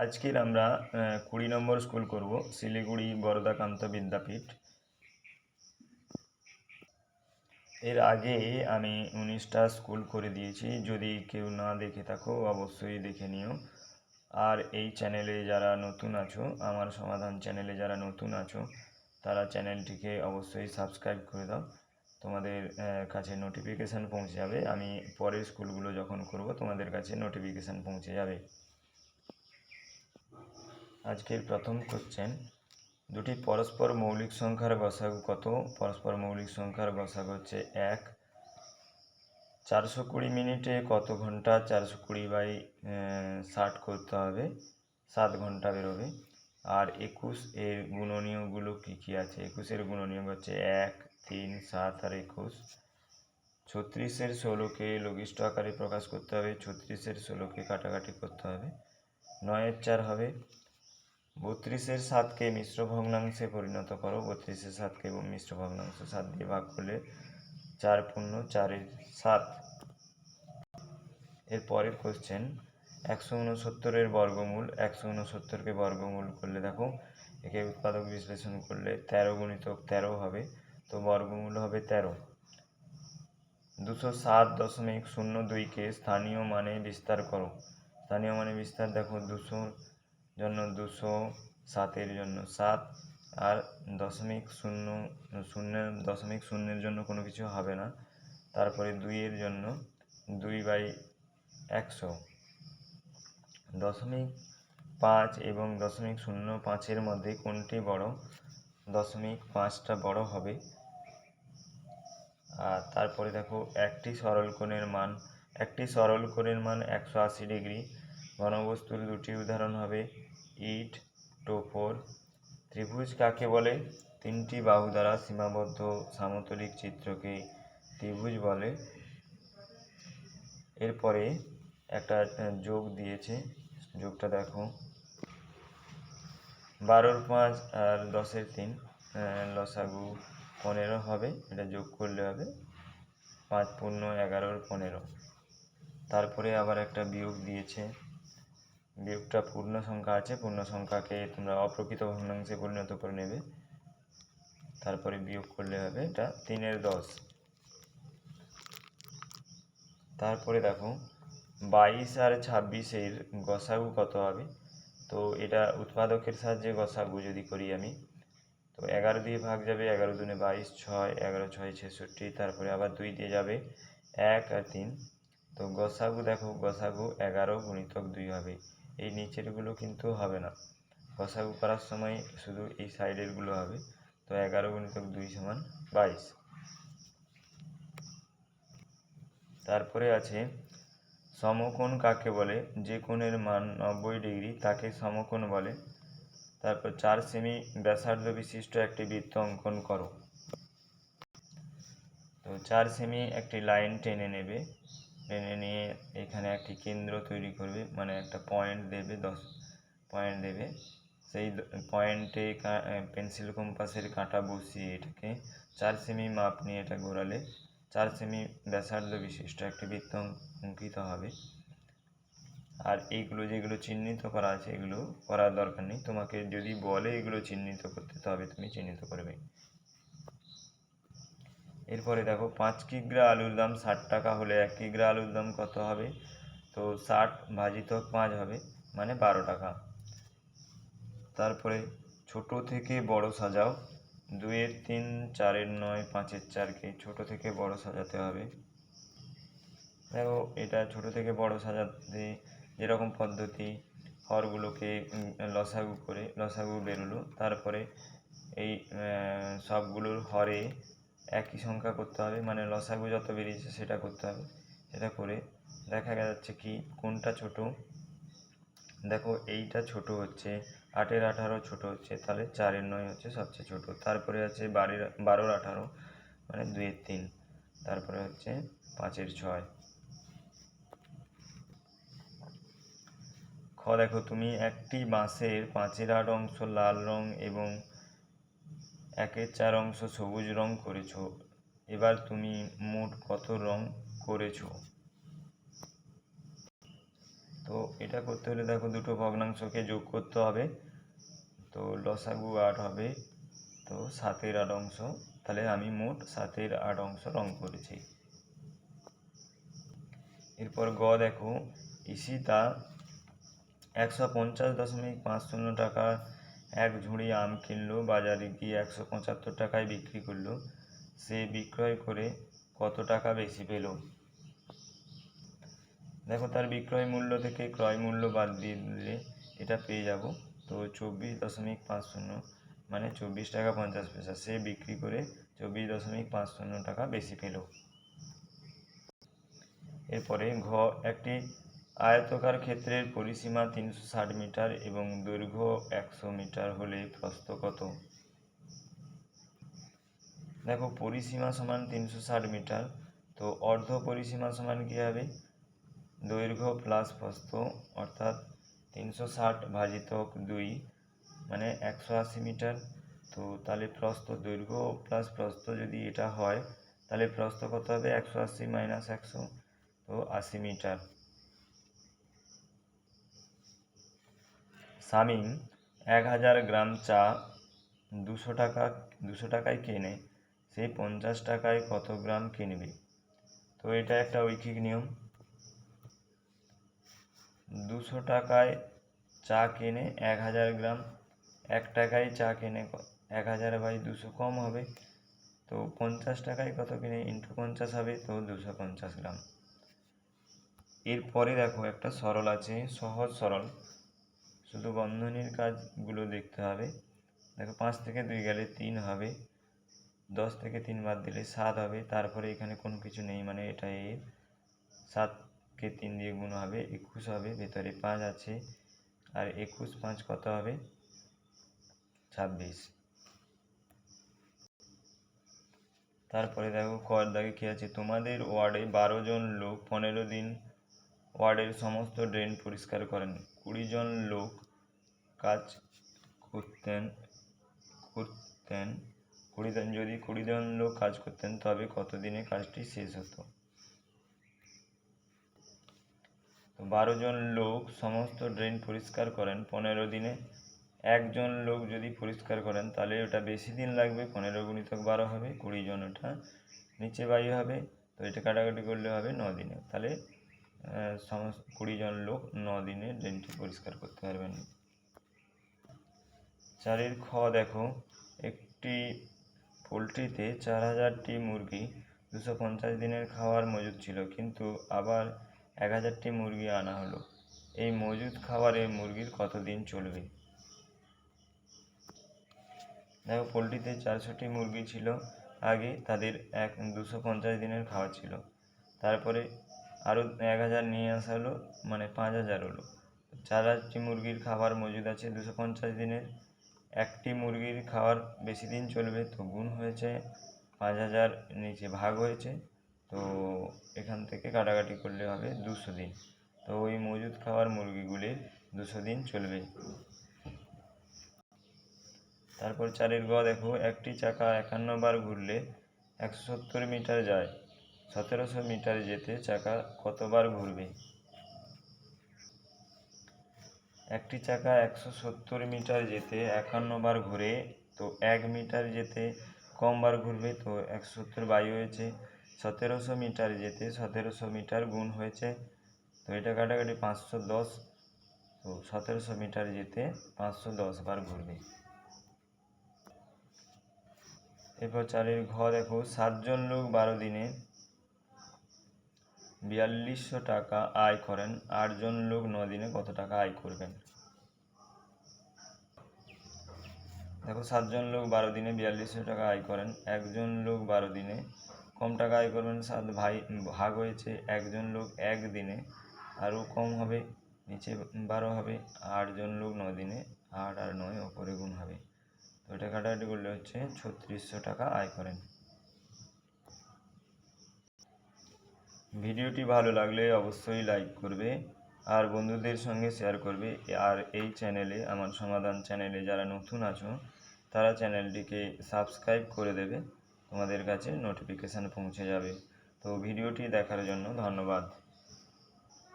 আজকের আমরা 20 নম্বর স্কুল করব শিলিগুড়ি বরদাকান্ত বিদ্যাপীঠ। এর আগে আমি 19টা স্কুল করে দিয়েছি, যদি কেউ না দেখে থাকো অবশ্যই দেখে নিও। আর এই চ্যানেলে যারা নতুন আছো, আমার সমাধান চ্যানেলে যারা নতুন আছো, তারা চ্যানেলটিকে অবশ্যই সাবস্ক্রাইব করে দাও। তোমাদের কাছে নোটিফিকেশান পৌঁছে যাবে, আমি পরের স্কুলগুলো যখন করব তোমাদের কাছে নোটিফিকেশান পৌঁছে যাবে। আজকের প্রথম কোশ্চেন, দুটি পরস্পর মৌলিক সংখ্যার গসাগু কত? পরস্পর মৌলিক সংখ্যার গসাগু হচ্ছে 1। 420 মিনিটে কত ঘন্টা? 420/60 করতে হবে, 7 ঘন্টা বেরোবে। আর 21 এর গুণনীয়কগুলো কী কী আছে? 21 এর গুণনীয়ক হচ্ছে 1, 3, 7 আর 21। 36-এর 16কে লঘিষ্ঠ আকারে প্রকাশ করতে হবে, 36-এর 16কে কাটাকাটি করতে হবে, 9-এর 4 হবে। 32-এর 7কে মিশ্র ভগ্নাংশে পরিণত করো, 32-এর 7কে মিশ্র ভগ্নাংশ 7 দিয়ে ভাগ করলে 4 পূর্ণ 4-এর 7। এর পরের কোশ্চেন, 169-এর বর্গমূল। 169কে বর্গমূল করলে দেখো, একে উৎপাদক বিশ্লেষণ করলে 13 গুণিতক 13 হবে, তো বর্গমূল হবে 13। 207.02কে স্থানীয় মানে বিস্তার করো। স্থানীয় মানে বিস্তার দেখো, 200 জন্য 200, 7-এর জন্য 7, আর 0.0 জন্য কোনো কিছু হবে না। তারপরে 2-এর জন্য 2/100। 0.5 এবং 0.05-এর মধ্যে কোনটি বড়? 0.5টা বড় হবে। আর তারপরে দেখো, একটি সরলকোণের মান 180 ডিগ্রি। ঘনবস্তুর দুটি উদাহরণ হবে ইট, টোপর। ত্রিভুজ কাকে বলে? 3টি বাহু দ্বারা সীমাবদ্ধ সমতলিক চিত্রকে ত্রিভুজ বলে। এরপরে একটা যোগ দিয়েছে, যোগটা দেখো, 12-র 5 আর 10-এর 3 লসাগু 15 হবে, এটা যোগ করলে হবে 5 পূর্ণ 11-র 15। তারপরে আবার একটা বিয়োগ দিয়েছে, বিয়োগটা পূর্ণ সংখ্যা আছে, পূর্ণ সংখ্যাকে তোমরা অপ্রকৃত ভগ্নাংশে পরিণত করে নেবে, তারপরে বিয়োগ করলে হবে এটা 3-এর 10। তারপরে দেখো, 22 আর 26-এর গসাগু কত হবে? তো এটা উৎপাদকের সাহায্যে গসাগু যদি করি আমি, তো 11 দিয়ে ভাগ যাবে, 11 দুনে 22, 6, 11 6 66, তারপরে আবার 2 দিয়ে যাবে 1 আর 3। তো গসাগু দেখো, গসাগু 11 গুণিতক 2 হবে, এই নিচেরগুলো কিন্তু হবে না, গসাগু করার সময় শুধু এই সাইডেরগুলো হবে। তো 11 গুণিতক 2 সমান 22। তারপরে আছে, সমকোণ কাকে বলে? যে কোণের মান 90 ডিগ্রি তাকে সমকোণ বলে। তারপর 4 সেমি ব্যাসার্ধ বিশিষ্ট একটি বৃত্ত অঙ্কন করো। তো 4 সেমি একটি লাইন টেনে নেবে, টেনে নিয়ে এখানে একটি কেন্দ্র তৈরি করবে, মানে একটা পয়েন্ট দেবে, 10 পয়েন্ট দেবে। সেই পয়েন্টে পেন্সিল কম্পাসের কাঁটা বসিয়ে এটাকে 4 সেমি মাপ নিয়ে এটা ঘোরালে 4 সেমি ব্যাসার্ধ বিশিষ্ট একটি বৃত্ত অঙ্কিত হবে। আর এইগুলো যেগুলো চিহ্নিত করা আছে, এগুলো করার দরকার নেই, তোমাকে যদি বলে এগুলো চিহ্নিত করতে, তবে তুমি চিহ্নিত করবে। এরপরে দেখো, 5 কিগ্রা আলুর দাম 60 টাকা হলে 1 কিগ্রা আলুর দাম কত হবে? তো 60 ভাজিতক 5 হবে, মানে 12 টাকা। তারপরে ছোট থেকে বড় সাজাও, 2-এর 3, 4-এর 9, 5-এর 4কে ছোট থেকে বড় সাজাতে হবে। দেখো, এটা ছোট থেকে বড় সাজাতে যেরকম পদ্ধতি, হরগুলোকে লসাগু করে লসাগু বেরোলো, তারপরে এই সবগুলোর হরে একই সংখ্যা করতে হবে, মানে লসাগু যত বেরিয়েছে সেটা করতে হবে। সেটা করে দেখা যাচ্ছে কি কোনটা ছোট। দেখো, এইটা ছোট হচ্ছে, 8-এর 18 ছোট হচ্ছে, তাহলে 4-এর 9 হচ্ছে সবচেয়ে ছোট। তারপরে আছে 12-র 18, মানে 2-এর 3, তারপরে হচ্ছে 5-এর 6। দেখো, তুমি একটি বাঁশের 5-এর 8 অংশ লাল রং এবং 1-এর 4 অংশ সবুজ রং করেছো, এবার তুমি মোট কত রং করেছো? তো তো এটা করতে হলে দেখো দুটো ভগ্নাংশকে যোগ করতে হবে, তো লসাগু 8 হবে, তো 7-এর 8 অংশ, তাহলে আমি মোট 7-এর 8 অংশ রং করেছি। এরপর গ দেখো, ঈশিতা 150.50 টাকা এক ঝুড়ি আম কিনলো, বাজারে গিয়ে 175 টাকায় বিক্রি করলো, সে বিক্রয় করে কত টাকা বেশি পেল? দেখো তার বিক্রয় মূল্য থেকে ক্রয় মূল্য বাদ দিয়ে দিলে এটা পেয়ে যাব। তো 24.50 মানে 24 টাকা 50 পয়সা, সে বিক্রি করে 24.50 টাকা বেশি পেল। এরপরে ঘ, একটি আয়তকার ক্ষেত্রের পরিসীমা 360 মিটার এবং দৈর্ঘ্য 100 মিটার হলে প্রস্থ কত? দেখো পরিসীমা সমান 360 মিটার, তো অর্ধ পরিসীমা সমান কী হবে? দৈর্ঘ্য প্লাস প্রস্থ, অর্থাৎ 360 ভাজিতক 2 মানে 180 মিটার। তো তাহলে প্রস্থ, দৈর্ঘ্য প্লাস প্রস্থ যদি এটা হয় তাহলে প্রস্থ কত হবে? 180 মাইনাস 100, তো 80 মিটার। শামীম 1000 গ্রাম চা 200 টাকায় কেনে, সেই 50 টাকায় কত গ্রাম কিনবে? তো এটা একটা ঐকিক নিয়ম। 200 টাকায় চা কেনে 1000 গ্রাম, 1 টাকায় চা কেনে 1000/200 কম হবে, তো 50 টাকায় কত কিনে ইন্টু 50 হবে, তো 250 গ্রাম। এরপরে দেখো একটা সরল আছে, সহজ সরল, শুধু বন্ধনীর কাজগুলো দেখতে হবে। দেখো 5 থেকে 2 গেলে 3 হবে, 10 থেকে 3 বাদ দিলে 7 হবে, তারপরে এখানে কোনো কিছু নেই মানে এটা এর, 7কে 3 দিয়ে গুণ হবে 21 হবে, ভেতরে 5 আছে, আর 21 5 কত হবে? 26। তারপরে দেখো কর দাগে কী আছে, তোমাদের ওয়ার্ডে 12 জন লোক 15 দিন ওয়ার্ডের সমস্ত ড্রেন পরিষ্কার করেন, 20 জন লোক কাজ করতেন, যদি 20 জন লোক কাজ করতেন তবে কত দিনে কাজটি শেষ হতো? তো 12 জন লোক সমস্ত ড্রেন পরিষ্কার করেন 15 দিনে, একজন লোক যদি পরিষ্কার করেন তাহলে ওটা বেশি দিন লাগবে, 15 × 12 হবে, 20 জন ওটা নিচে বাই হবে, তো এটা কাটাকাটি করলে হবে 9 দিনে, তাহলে 20 জন লোক 9 দিনে ড্রেনটি পরিষ্কার করতে পারবেন। 4-এর খ দেখো, একটি পোলট্রিতে 4000টি মুরগি 250 দিনের খাওয়ার মজুদ ছিল, কিন্তু আবার 1000টি মুরগি আনা হলো, এই মজুদ খাবারে মুরগির কত দিন চলবে? দেখো পোলট্রিতে 400টি মুরগি ছিল আগে, তাদের 250 দিনের খাওয়া ছিল, তারপরে আরও 1000 নিয়ে আসা হলো, মানে 5000 হলো। 4000টি মুরগির খাবার মজুদ আছে 250 দিনের, একটি মুরগির খাওয়ার বেশি দিন চলবে, তো গুণ হয়েছে 5000, নিচে ভাগ হয়েছে, তো এখান থেকে কাটাকাটি করলে হবে 200 দিন, তো ওই মজুদ খাওয়ার মুরগিগুলির 200 দিন চলবে। তারপর 4-এর গ দেখো, একটি চাকা 51 বার ঘুরলে 170 মিটার যায়, 1700 মিটার যেতে চাকা কতবার ঘুরবে? একটি চাকা 170 মিটার যেতে 51 বার ঘুরে, তো 1 মিটার যেতে কম বার ঘুরবে, তো 170 বাই হয়েছে, 1700 মিটার যেতে 1700 মিটার গুণ হয়েছে, তো এটা কাটাকাটি 510, তো 1700 মিটার যেতে 510 বার ঘুরবে। এরপর 4-এর ঘ দেখো, 7 জন লোক 12 দিনে 4200 টাকা আয় করেন, 8 জন লোক 9 দিনে কত টাকা আয় করবেন? দেখো 7 জন লোক 12 দিনে 4200 টাকা আয় করেন, একজন লোক 12 দিনে কম টাকা আয় করবেন, 7 ভাগ হয়েছে, একজন লোক 1 দিনে আরও কম হবে, নিচে 12 হবে, 8 জন লোক 9 দিনে 8 আর 9 ওপরে গুণ হবে, তো এটা কাটাকাটি করলে হচ্ছে 3600 টাকা আয় করেন। ভিডিওটি ভালো লাগলে অবশ্যই লাইক করবে আর বন্ধুদের সঙ্গে শেয়ার করবে, আর এই চ্যানেলে, আমার সমাধান চ্যানেলে যারা নতুন আছো তারা চ্যানেলটিকে সাবস্ক্রাইব করে দেবে, তোমাদের কাছে নোটিফিকেশান পৌঁছে যাবে। তো ভিডিওটি দেখার জন্য ধন্যবাদ।